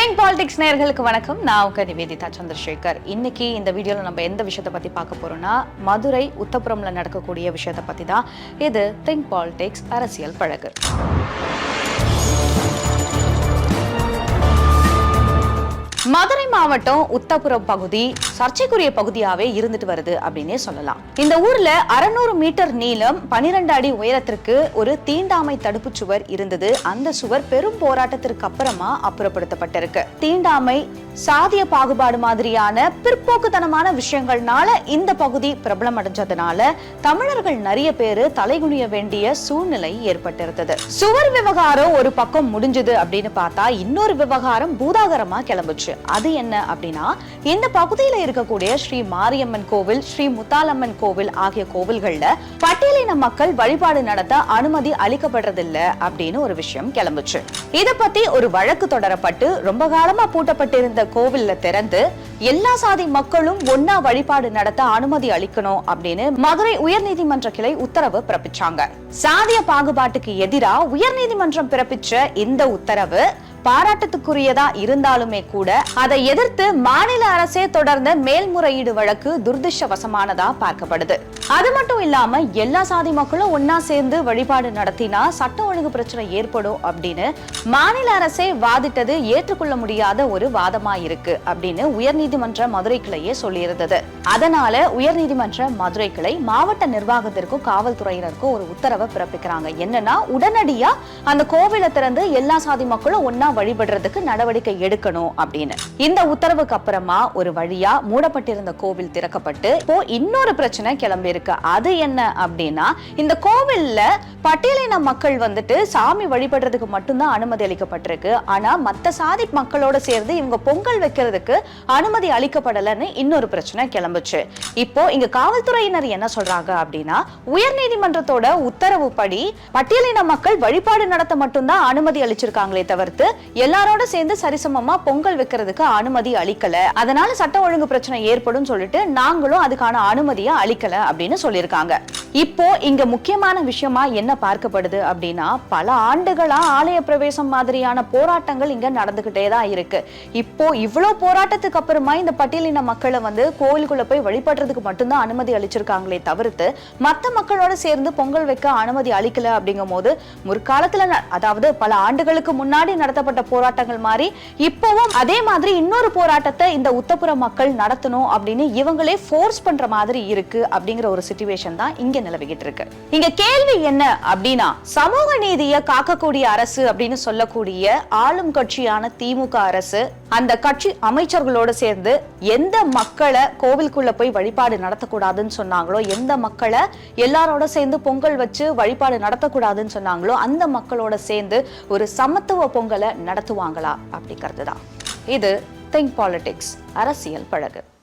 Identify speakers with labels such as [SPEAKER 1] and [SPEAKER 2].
[SPEAKER 1] Think politics நேயர்களுக்கு வணக்கம். நான் உங்க நிவேதிதா சந்திரசேகர். இன்னைக்கு இந்த வீடியோல நம்ம எந்த விஷயத்தை பத்தி பார்க்க போறோம்னா, மதுரை உத்தப்புரம்ல நடக்கக்கூடிய விஷயத்தை பத்தி தான். இது திங்க் பாலிடிக்ஸ் அரசியல் பழகு. மதுரை மாவட்டம் உத்தப்புரம் பகுதி சர்ச்சைக்குரிய பகுதியாவே இருந்துட்டு வருது அப்படின்னே சொல்லலாம். இந்த ஊர்ல 600 மீட்டர் நீளம் 12 அடி உயரத்திற்கு ஒரு தீண்டாமை தடுப்பு சுவர் இருந்தது. அந்த சுவர் பெரும் போராட்டத்திற்கு அப்புறமா அப்புறப்படுத்தப்பட்டிருக்கு. தீண்டாமை, சாதிய பாகுபாடு மாதிரியான பிற்போக்குத்தனமான விஷயங்கள்னால இந்த பகுதி பிரபலம் அடைஞ்சதுனால தமிழர்கள் நிறைய பேரு தலைகுனிய வேண்டிய சூழ்நிலை ஏற்பட்டிருந்தது. சுவர் விவகாரம் ஒரு பக்கம் முடிஞ்சது அப்படின்னு பார்த்தா இன்னொரு விவகாரம் பூதாகரமா கிளம்புச்சு. அது என்ன அப்படின்னா, இந்த பகுதியில இருக்கக்கூடிய ஸ்ரீ மாரியம்மன் கோவில், ஸ்ரீ முத்தாலம்மன் கோவில் ஆகிய கோவில்கள்ல பட்டியலின மக்கள் வழிபாடு நடத்த அனுமதி அளிக்கப்படுறதில்ல அப்படின்னு ஒரு விஷயம் கிளம்புச்சு. இத பத்தி ஒரு வழக்கு தொடரப்பட்டு ரொம்ப காலமா பூட்டப்பட்டிருந்த கோவில்ல திறந்து எல்லா சாதி மக்களும் ஒன்னா வழிபாடு நடத்த அனுமதி அளிக்கணும் அப்படின்னு மதுரை உயர்நீதிமன்ற கிளை உத்தரவு பிறப்பிச்சாங்க. சாதிய பாகுபாட்டுக்கு எதிரா உயர்நீதிமன்றம் பிறப்பிச்ச இந்த உத்தரவு பாராட்டத்துக்குரியதா இருந்தாலுமே கூட அதை எதிர்த்து மாநில அரசே தொடர்ந்த மேல்முறையீடு வழக்கு துர்திஷ்டவசமானதா பார்க்கப்படுது. அது மட்டும் இல்லாம எல்லா சாதி மக்களும் ஒன்னா சேர்ந்து வழிபாடு நடத்தினா சட்ட ஒழுங்கு பிரச்சனை ஏற்படும் அப்படின்னு மாநில அரசே வாதிட்டது ஏற்றுக்கொள்ள முடியாத ஒரு வாதமா இருக்கு அப்படின்னு உயர்நீதிமன்ற மதுரை கிளையே சொல்லியிருந்தது. அதனால உயர்நீதிமன்ற மதுரை கிளை மாவட்ட நிர்வாகத்திற்கும் காவல்துறையினருக்கும் ஒரு உத்தரவை பிறப்பிக்கிறாங்க. என்னன்னா, உடனடியா அந்த கோவிலை திறந்து எல்லா சாதி மக்களும் ஒன்னா வழிபடுறதுக்கு நடவடிக்கை எடுக்கணும் அப்படின்னு. இந்த உத்தரவுக்கு அப்புறமா ஒரு வழியா மூடப்பட்டிருந்த கோவில் திறக்கப்பட்டு இப்போ இன்னொரு பிரச்சனை கிளம்பி இருக்கு. அது என்ன அப்படின்னா, இந்த கோவில்ல பட்டியலின மக்கள் வந்துட்டு சாமி வழிபடுறதுக்கு மட்டும்தான் அனுமதி அளிக்கப்பட்டிருக்கு. ஆனா மத்த சாதி மக்களோட சேர்ந்து இவங்க பொங்கல் வைக்கிறதுக்கு அனுமதி அளிக்கப்படலன்னு இன்னொரு பிரச்சனை கிளம்புச்சு. இப்போ இங்க காவல்துறையினர் என்ன சொல்றாங்க அப்படின்னா, உயர்நீதிமன்றத்தோட உத்தரவுப்படி பட்டியலின மக்கள் வழிபாடு நடத்த மட்டும்தான் அனுமதி அளிச்சிருக்காங்களே தவிர்த்து எல்லாரோட சேர்ந்து சரிசமமா பொங்கல் வைக்கிறதுக்கு அனுமதி அளிக்கல. அதனால சட்ட ஒழுங்கு பிரச்சனை ஏற்படும் சொல்லிட்டு நாங்களும் அதுக்கான அனுமதியை அளிக்கல அப்படின்னு சொல்லியிருக்காங்க. இப்போ இங்க முக்கியமான விஷயமா என்ன பார்க்கப்படுது அப்படின்னா, பல ஆண்டுகளா ஆலய பிரவேசம் மாதிரியான போராட்டங்கள் இங்க நடந்துகிட்டே தான் இருக்கு. இப்போ இவ்வளவு போராட்டத்துக்கு அப்புறமா இந்த பட்டியலின மக்களை வந்து கோயிலுக்குள்ள போய் வழிபடுறதுக்கு மட்டும்தான் அனுமதி அளிச்சிருக்காங்களே தவிர்த்து மத்த மக்களோட சேர்ந்து பொங்கல் வைக்க அனுமதி அளிக்கல. அப்படிங்கும் போது முற்காலத்துல, அதாவது பல ஆண்டுகளுக்கு முன்னாடி நடத்தப்பட்ட போராட்டங்கள் மாதிரி இப்பவும் அதே மாதிரி இன்னொரு போராட்டத்தை இந்த உத்தப்புரம் மக்கள் நடத்தணும் அப்படின்னு இவங்களே ஃபோர்ஸ் பண்ற மாதிரி இருக்கு அப்படிங்கிற ஒரு சிச்சுவேஷன் தான் இங்க நிலவிக்கிட்டு இருக்கு. இங்க கேள்வி என்ன அப்படின்னா, சமூக நீதியை காக்கக்கூடிய அரசு அப்படின்னு சொல்லக்கூடிய ஆளும் கட்சியான திமுக அரசு அந்த கட்சி அமைச்சர்களோட சேர்ந்து எந்த மக்களை கோவிலுக்குள்ள போய் வழிபாடு நடத்தக்கூடாதுன்னு சொன்னாங்களோ, எந்த மக்களை எல்லாரோட சேர்ந்து பொங்கல் வச்சு வழிபாடு நடத்தக்கூடாதுன்னு சொன்னாங்களோ அந்த மக்களோட சேர்ந்து ஒரு சமத்துவ பொங்கலை நடத்துவாங்களா அப்படிங்கிறது தான். இது திங்க் பாலிடிக்ஸ் அரசியல் பழகு.